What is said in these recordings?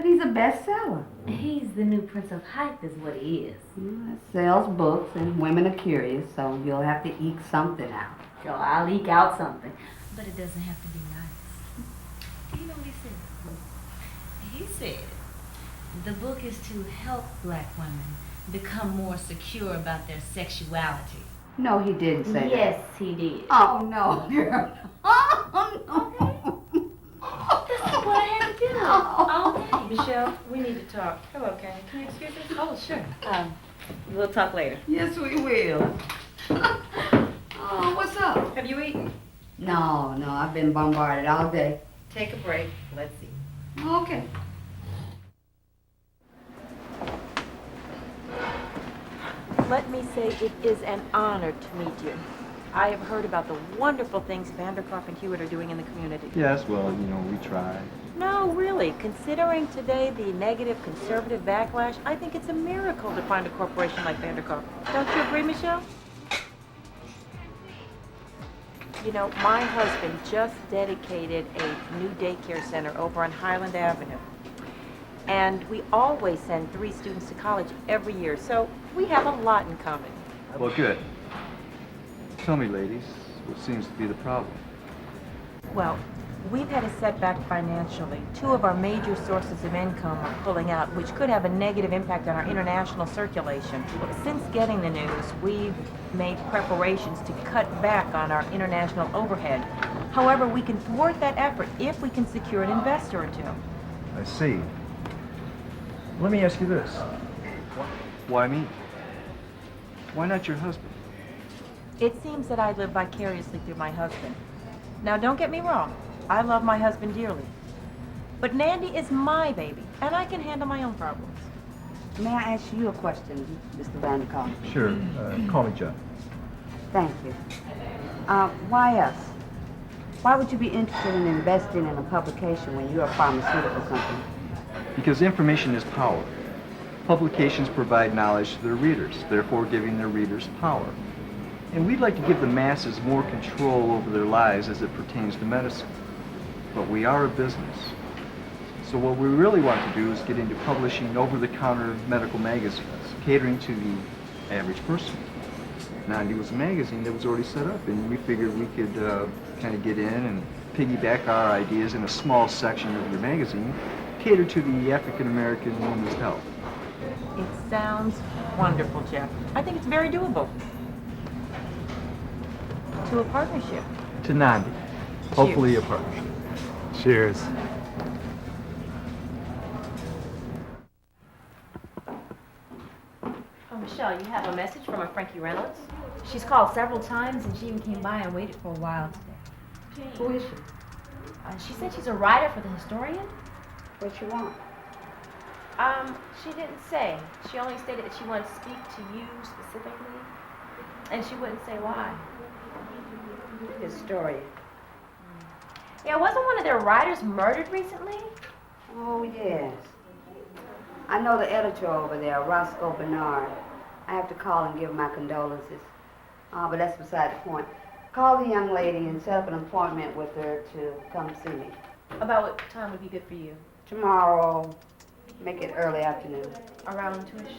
But he's a bestseller. He's the new Prince of Hype is what he is. It sells books and women are curious, so you'll have to eke something out. So I'll eke out something. But it doesn't have to be nice. You know what he said? He said the book is to help black women become more secure about their sexuality. No, he didn't say that. Yes, he did. Oh, no, girl. Oh, no. This is what I had to do all day. Michelle, we need to talk. Hello, Kenny. Can you excuse us? Oh, sure. We'll talk later. Yes, we will. Oh, what's up? Have you eaten? No, I've been bombarded all day. Take a break. Let's see. Okay. Let me say it is an honor to meet you. I have heard about the wonderful things Vanderkopf and Hewitt are doing in the community. Yes, well, we try. No, really. Considering today the negative conservative backlash, I think it's a miracle to find a corporation like Vanderkopf. Don't you agree, Michelle? You know, my husband just dedicated a new daycare center over on Highland Avenue. And we always send 3 students to college every year, so we have a lot in common. Well, good. Tell me, ladies, what seems to be the problem? Well, we've had a setback financially. 2 of our major sources of income are pulling out, which could have a negative impact on our international circulation. Since getting the news, we've made preparations to cut back on our international overhead. However, we can thwart that effort if we can secure an investor or 2. I see. Let me ask you this. Why me? Why not your husband? It seems that I live vicariously through my husband. Now, don't get me wrong. I love my husband dearly. But Nandi is my baby, and I can handle my own problems. May I ask you a question, Mr. Vanderkopf? Sure. Call me Jeff. Thank you. Why us? Why would you be interested in investing in a publication when you're a pharmaceutical company? Because information is power. Publications provide knowledge to their readers, therefore giving their readers power. And we'd like to give the masses more control over their lives as it pertains to medicine. But we are a business. So what we really want to do is get into publishing over-the-counter medical magazines, catering to the average person. NANDI was a magazine that was already set up, and we figured we could kind of get in and piggyback our ideas in a small section of your magazine, cater to the African-American woman's health. It sounds wonderful, Jeff. I think it's very doable. To a partnership. To Nandi. Hopefully a partnership. Cheers. Oh, Michelle, you have a message from a Frankie Reynolds? She's called several times, and she even came by and waited for a while today. Who is she? She said she's a writer for the Historian. What you want? She didn't say. She only stated that she wanted to speak to you specifically, and she wouldn't say why. Historian. Yeah, wasn't one of their writers murdered recently? Oh, yes. I know the editor over there, Roscoe Bernard. I have to call and give my condolences. But that's beside the point. Call the young lady and set up an appointment with her to come see me. About what time would be good for you? Tomorrow, make it early afternoon. Around 2-ish?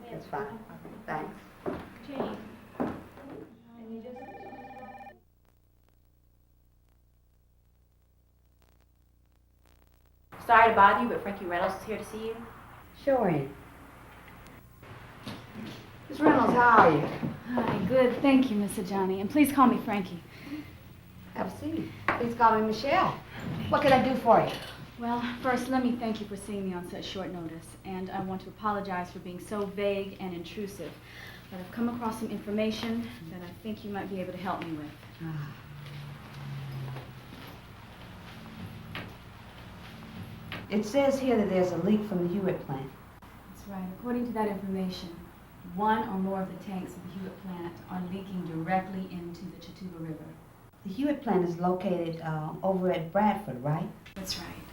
That's fine. Thanks. Jane. Sorry to bother you, but Frankie Reynolds is here to see you. Sure. Miss Reynolds, how are you? Hi, good. Thank you, Miss Ajani. And please call me Frankie. Have a seat. Please call me Michelle. What can I do for you? Well, first, let me thank you for seeing me on such short notice. And I want to apologize for being so vague and intrusive. But I've come across some information that I think you might be able to help me with. It says here that there's a leak from the Hewitt plant. That's right. According to that information, one or more of the tanks of the Hewitt plant are leaking directly into the Chattooga River. The Hewitt plant is located over at Bradford, right? That's right.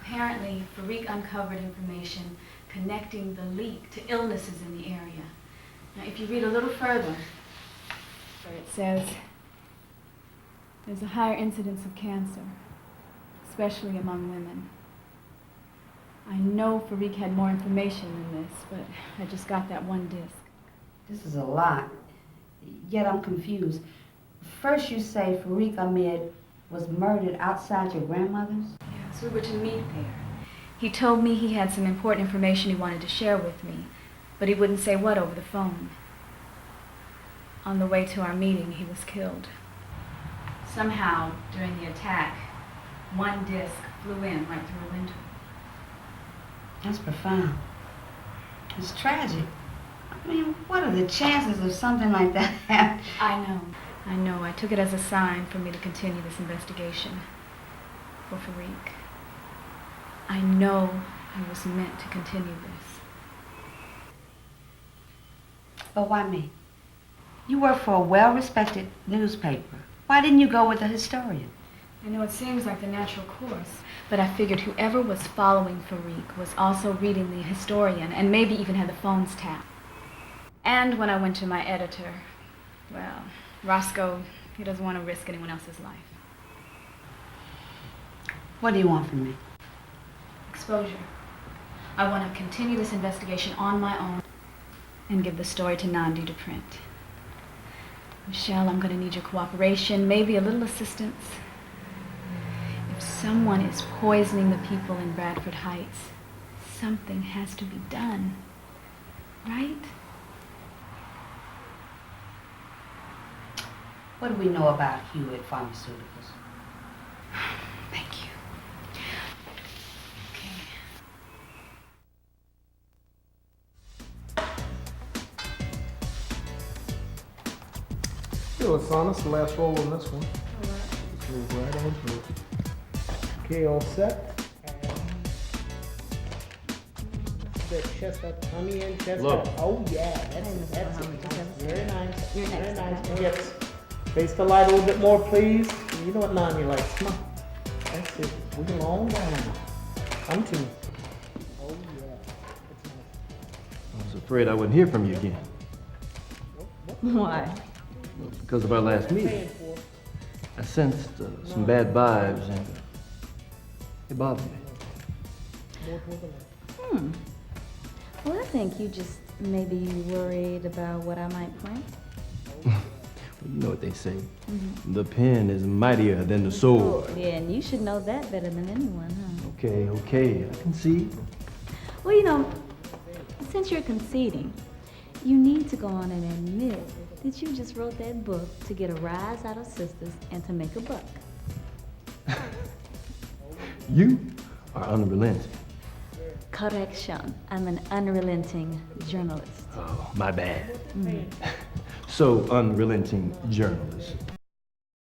Apparently, Farik uncovered information connecting the leak to illnesses in the area. Now, if you read a little further, where it says there's a higher incidence of cancer, especially among women. I know Farik had more information than this, but I just got that one disc. This is a lot. Yet I'm confused. First you say Farik Ahmed was murdered outside your grandmother's? Yes, we were to meet there. He told me he had some important information he wanted to share with me, but he wouldn't say what over the phone. On the way to our meeting, he was killed. Somehow, during the attack, one disc flew in right through a window. That's profound. It's tragic. I mean, what are the chances of something like that happening? I know. I took it as a sign for me to continue this investigation for Farik. I know I was meant to continue this. But why me? You work for a well-respected newspaper. Why didn't you go with a historian? I know it seems like the natural course, but I figured whoever was following Farik was also reading the historian and maybe even had the phones tapped. And when I went to my editor, well, Roscoe, he doesn't want to risk anyone else's life. What do you want from me? Exposure. I want to continue this investigation on my own and give the story to Nandi to print. Michelle, I'm going to need your cooperation, maybe a little assistance. If someone is poisoning the people in Bradford Heights, something has to be done, right? What do we know about Hewitt Pharmaceuticals? Thank you. Okay. Here, Lasana, it's the last roll on this one. Let's move right on through. Okay, all set. The chest up, tummy in, chest Look. up. Oh yeah, that's it. Very nice. You're Very next. nice. Yes. Face the light a little bit more, please. You know what Nani likes. Come on. That's it. Wiggle on down. Come to me. Oh yeah. That's nice. I was afraid I wouldn't hear from you again. Why? Well, because of our last meeting. Paying for it. I sensed some bad vibes and it bothered me. More toward the left. Well, I think you just maybe worried about what I might print. You know what they say. The pen is mightier than the sword. Yeah, and you should know that better than anyone, huh? Okay, I can see. Well, you know, since you're conceding, you need to go on and admit that you just wrote that book to get a rise out of sisters and to make a buck. You are unrelenting. Correction. I'm an unrelenting journalist. Oh, my bad. So, unrelenting journalist.